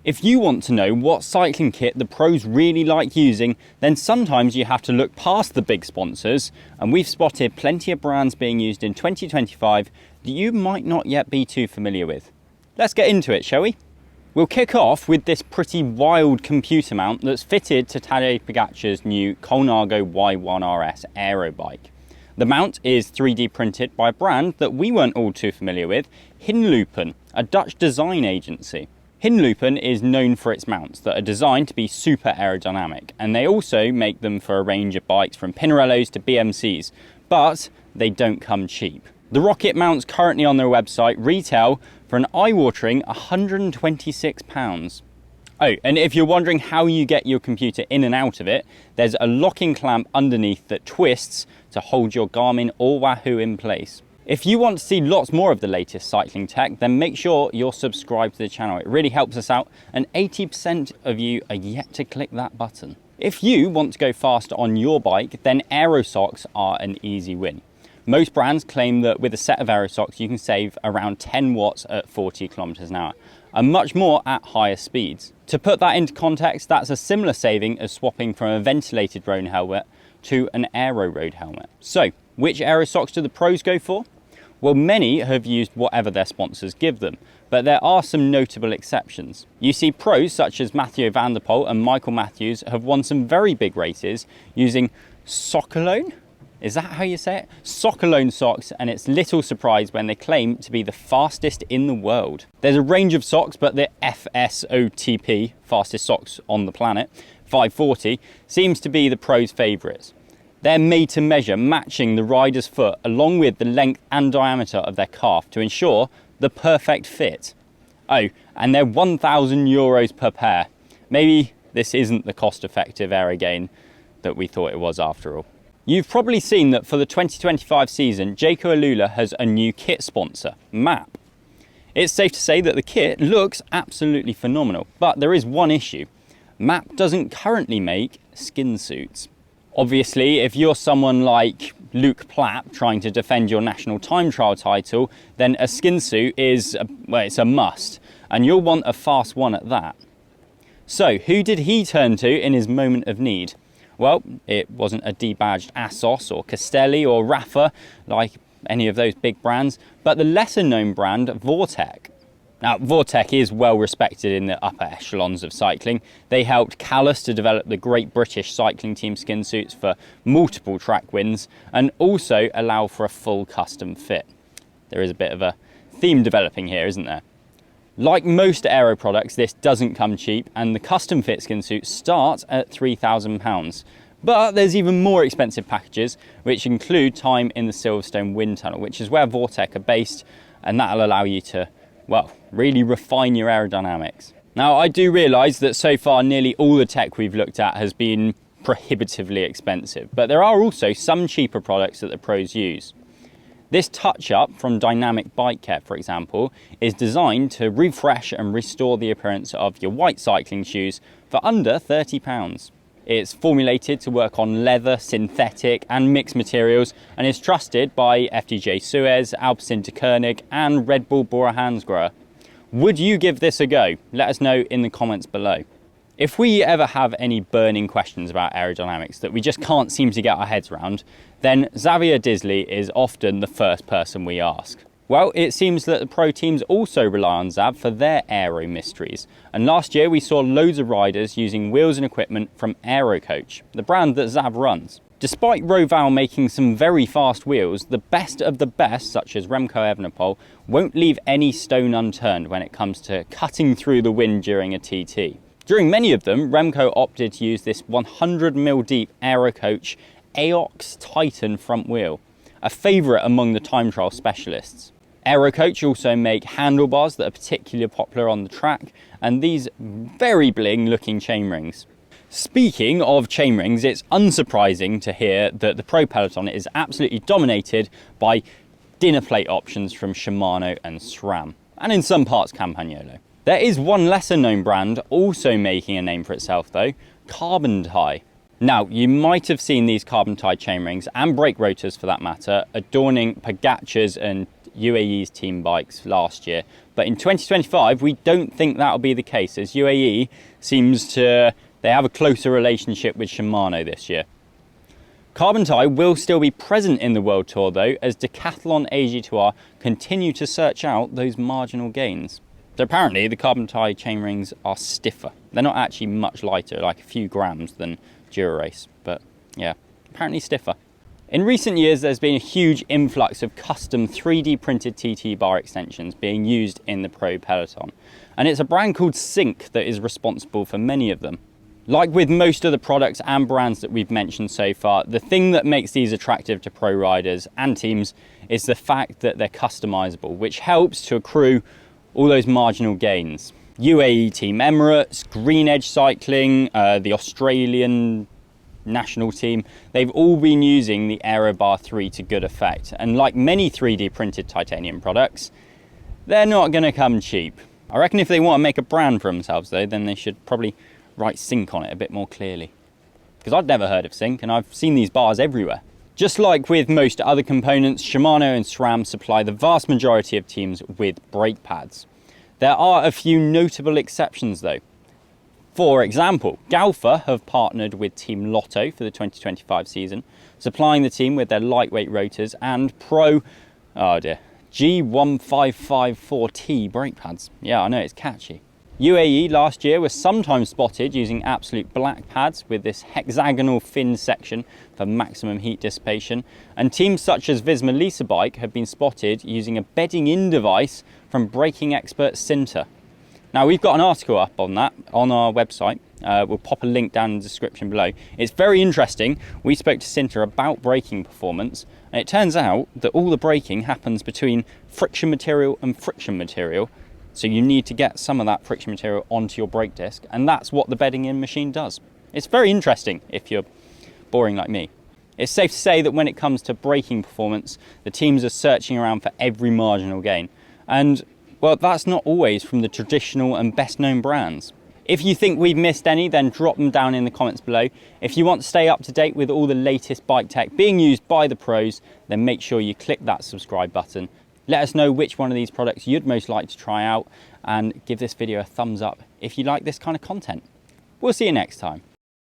If you want to know what cycling kit the pros really like using, then sometimes you have to look past the big sponsors, and we've spotted plenty of brands being used in 2025 that you might not yet be too familiar with. Let's get into it, shall we? We'll kick off with this pretty wild computer mount that's fitted to Tadej Pogacar's new Colnago Y1RS aero bike. The mount is 3D printed by a brand that we weren't all too familiar with, Hinlopen, a Dutch design agency. Hinlopen is known for its mounts that are designed to be super aerodynamic, and they also make them for a range of bikes from Pinarellos to BMCs, but they don't come cheap. The rocket mounts currently on their website retail for an eye-watering £126. Oh, and if you're wondering how you get your computer in and out of it, there's a locking clamp underneath that twists to hold your Garmin or Wahoo in place. If you want to see lots more of the latest cycling tech, then make sure you're subscribed to the channel. It really helps us out, and 80% of you are yet to click that button. If you want to go fast on your bike, then aero socks are an easy win. Most brands claim that with a set of aero socks you can save around 10 watts at 40 kilometers an hour, and much more at higher speeds. To put that into context, that's a similar saving as swapping from a ventilated road helmet to an aero road helmet. So, which aero socks do the pros go for? Well, many have used whatever their sponsors give them, but there are some notable exceptions. You see pros such as Mathieu van der Poel and Michael Matthews have won some very big races using Saucony? Is that how you say it? Saucony socks, and it's little surprise when they claim to be the fastest in the world. There's a range of socks, but the FSOTP, fastest socks on the planet, 540, seems to be the pros' favourites. They're made to measure, matching the rider's foot along with the length and diameter of their calf to ensure the perfect fit. Oh, and they're €1,000 per pair. Maybe this isn't the cost-effective Aerogain that we thought it was after all. You've probably seen that for the 2025 season, Jayco Alula has a new kit sponsor, MAP. It's safe to say that the kit looks absolutely phenomenal, but there is one issue. MAP doesn't currently make skin suits. Obviously, if you're someone like Luke Plapp trying to defend your national time trial title, then a skin suit is, it's a must, and you'll want a fast one at that. So, who did he turn to in his moment of need? Well, it wasn't a debadged Assos or Castelli or Rafa, like any of those big brands, but the lesser known brand Vortec. Now, Vortec is well respected in the upper echelons of cycling. They helped Callus to develop the great British cycling team skin suits for multiple track wins, and also allow for a full custom fit. There is a bit of a theme developing here, isn't there? Like most aero products, this doesn't come cheap, and the custom fit skin suits start at £3,000. But there's even more expensive packages, which include time in the Silverstone wind tunnel, which is where Vortec are based, and that'll allow you to, well, really refine your aerodynamics. Now, I do realise that so far nearly all the tech we've looked at has been prohibitively expensive, but there are also some cheaper products that the pros use. This touch-up from Dynamic Bike Care, for example, is designed to refresh and restore the appearance of your white cycling shoes for under £30. It's formulated to work on leather, synthetic and mixed materials, and is trusted by FDJ Suez, Alpecin-Koenig and Red Bull Bora Hansgrohe. Would you give this a go? Let us know in the comments below. If we ever have any burning questions about aerodynamics that we just can't seem to get our heads around, then Xavier Disley is often the first person we ask. Well, it seems that the pro teams also rely on Xav for their aero mysteries, and last year we saw loads of riders using wheels and equipment from Aerocoach, the brand that Xav runs. Despite Roval making some very fast wheels, the best of the best, such as Remco Evenepoel, won't leave any stone unturned when it comes to cutting through the wind during a TT. During many of them, Remco opted to use this 100mm deep Aerocoach Aox Titan front wheel, a favourite among the time trial specialists. Aerocoach also make handlebars that are particularly popular on the track, and these very bling looking chainrings. Speaking of chainrings, it's unsurprising to hear that the Pro Peloton is absolutely dominated by dinner plate options from Shimano and SRAM, and in some parts Campagnolo. There is one lesser known brand also making a name for itself though, Carbon Tie. Now, you might have seen these carbon tie chainrings and brake rotors for that matter adorning Pogacar's and UAE's team bikes last year. But in 2025, we don't think that'll be the case, as UAE they have a closer relationship with Shimano this year. Carbon tie will still be present in the World Tour though, as Decathlon AG2R continue to search out those marginal gains. So apparently the carbon tie chainrings are stiffer. They're not actually much lighter, like a few grams than Dura-Race, but yeah, apparently stiffer. In recent years, there's been a huge influx of custom 3D printed TT bar extensions being used in the Pro Peloton. And it's a brand called Sync that is responsible for many of them. Like with most of the products and brands that we've mentioned so far, the thing that makes these attractive to pro riders and teams is the fact that they're customizable, which helps to accrue all those marginal gains. UAE Team Emirates, Green Edge Cycling, the Australian national team, they've all been using the Aerobar 3 to good effect. And like many 3D printed titanium products, they're not going to come cheap. I reckon if they want to make a brand for themselves though, then they should probably write Sync on it a bit more clearly. Because I'd never heard of Sync, and I've seen these bars everywhere. Just like with most other components, Shimano and SRAM supply the vast majority of teams with brake pads. There are a few notable exceptions though. For example, Galfa have partnered with Team Lotto for the 2025 season, supplying the team with their lightweight rotors and G1554T brake pads. Yeah, I know, it's catchy. UAE last year was sometimes spotted using absolute black pads with this hexagonal fin section for maximum heat dissipation, and teams such as Visma Lease Bike have been spotted using a bedding in device from braking expert Sinter. Now, we've got an article up on that on our website. We'll pop a link down in the description below. It's very interesting. We spoke to Sinter about braking performance, and it turns out that all the braking happens between friction material and friction material. So you need to get some of that friction material onto your brake disc, and that's what the bedding in machine does. It's very interesting if you're boring like me. It's safe to say that when it comes to braking performance, the teams are searching around for every marginal gain. And, well, that's not always from the traditional and best known brands. If you think we've missed any, then drop them down in the comments below. If you want to stay up to date with all the latest bike tech being used by the pros, then make sure you click that subscribe button. Let us know which one of these products you'd most like to try out, and give this video a thumbs up if you like this kind of content. We'll see you next time.